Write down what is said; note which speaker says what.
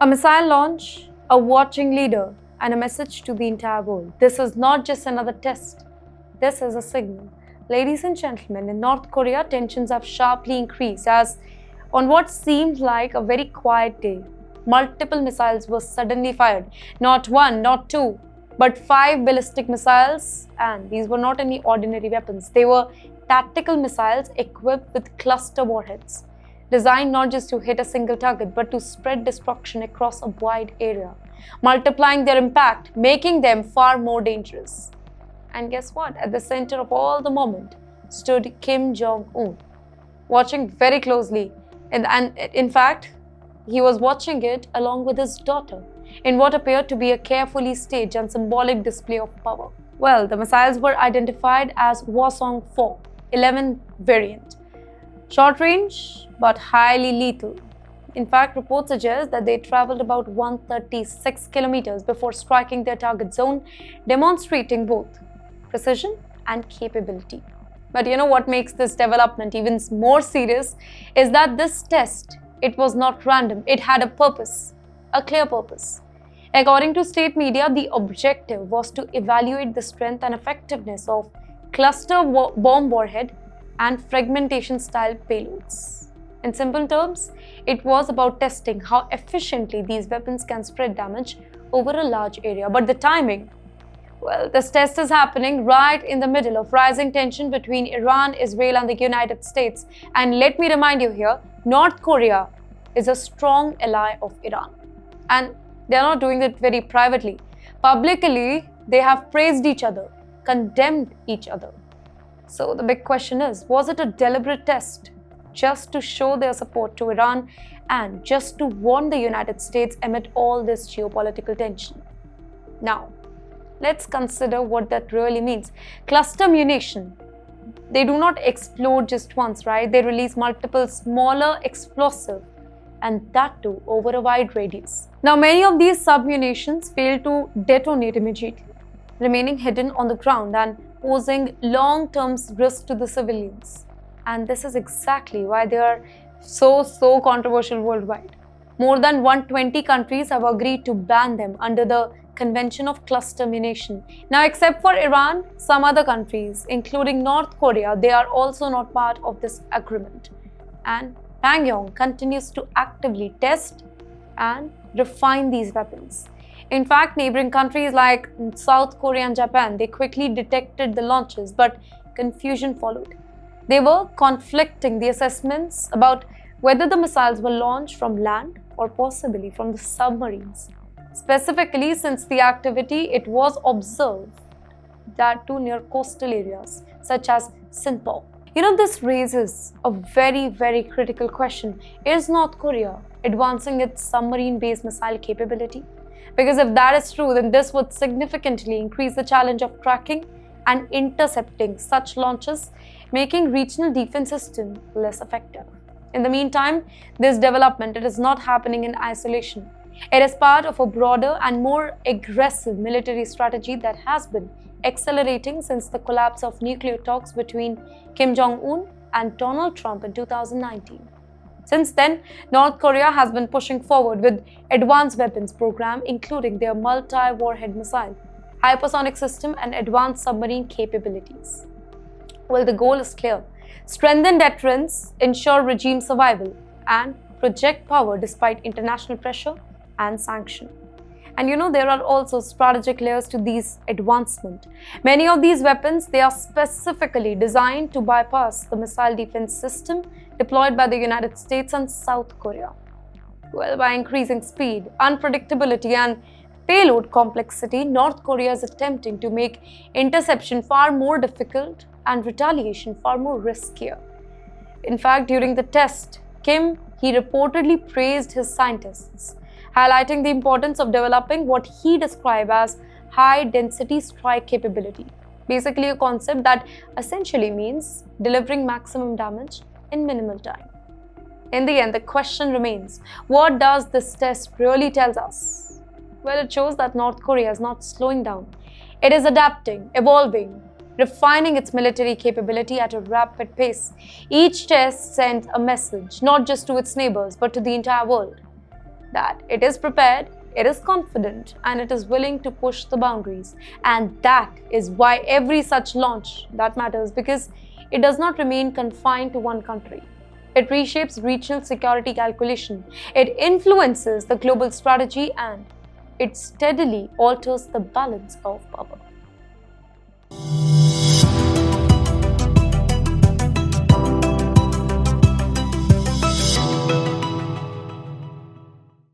Speaker 1: A missile launch, a watching leader, and a message to the entire world. This is not just another test. This is a signal. Ladies and gentlemen, in North Korea, tensions have sharply increased as on what seemed like a very quiet day, multiple missiles were suddenly fired. Not one, not two, but 5 ballistic missiles, and these were not any ordinary weapons. They were tactical missiles equipped with cluster warheads, designed not just to hit a single target, but to spread destruction across a wide area, multiplying their impact, making them far more dangerous. And guess what? At the center of all the moment stood Kim Jong-un, watching very closely. And in fact, he was watching it along with his daughter in what appeared to be a carefully staged and symbolic display of power. Well, the missiles were identified as Hwasong-4, 11 variant. Short range, but highly lethal. In fact, reports suggest that they traveled about 136 kilometers before striking their target zone, demonstrating both precision and capability. But you know what makes this development even more serious is that this test, it was not random. It had a purpose, a clear purpose. According to state media, the objective was to evaluate the strength and effectiveness of cluster bomb warhead and fragmentation-style payloads. In simple terms, it was about testing how efficiently these weapons can spread damage over a large area. But the timing, well, this test is happening right in the middle of rising tension between Iran, Israel, and the United States. And let me remind you here, North Korea is a strong ally of Iran. And they are not doing it very privately. Publicly, they have praised each other, condemned each other. So the big question is, was it a deliberate test just to show their support to Iran and just to warn the United States amid all this geopolitical tension? Now, let's consider what that really means. Cluster munition, they do not explode just once, right? They release multiple smaller explosives, and that too over a wide radius. Now, many of these submunitions fail to detonate immediately, remaining hidden on the ground and posing long-term risk to the civilians. And this is exactly why they are so controversial worldwide. More than 120 countries have agreed to ban them under the Convention of Cluster Munition. Now, except for Iran, some other countries, including North Korea, they are also not part of this agreement. And Pyongyang continues to actively test and refine these weapons. In fact, neighboring countries like South Korea and Japan, they quickly detected the launches, but confusion followed. They were conflicting the assessments about whether the missiles were launched from land or possibly from the submarines. Specifically, since the activity, it was observed that too near coastal areas such as Sinpo. You know, this raises a very critical question. Is North Korea advancing its submarine-based missile capability? Because if that is true, then this would significantly increase the challenge of tracking and intercepting such launches, making regional defense system less effective. In the meantime, this development, it is not happening in isolation. It is part of a broader and more aggressive military strategy that has been accelerating since the collapse of nuclear talks between Kim Jong-un and Donald Trump in 2019. Since then, North Korea has been pushing forward with advanced weapons program, including their multi-warhead missile, hypersonic system, and advanced submarine capabilities. Well, the goal is clear: strengthen deterrence, ensure regime survival, and project power despite international pressure and sanction. And you know, there are also strategic layers to these advancements. Many of these weapons, they are specifically designed to bypass the missile defense system deployed by the United States and South Korea. Well, by increasing speed, unpredictability, and payload complexity, North Korea is attempting to make interception far more difficult and retaliation far more riskier. In fact, during the test, Kim, he reportedly praised his scientists, highlighting the importance of developing what he described as high-density strike capability, basically a concept that essentially means delivering maximum damage in minimal time. In the end, the question remains, what does this test really tell us? Well, it shows that North Korea is not slowing down. It is adapting, evolving, refining its military capability at a rapid pace. Each test sends a message, not just to its neighbors, but to the entire world. that it is prepared, it is confident, and it is willing to push the boundaries. And that is why every such launch that matters, because it does not remain confined to one country. It reshapes regional security calculation, it influences the global strategy, and it steadily alters the balance of power.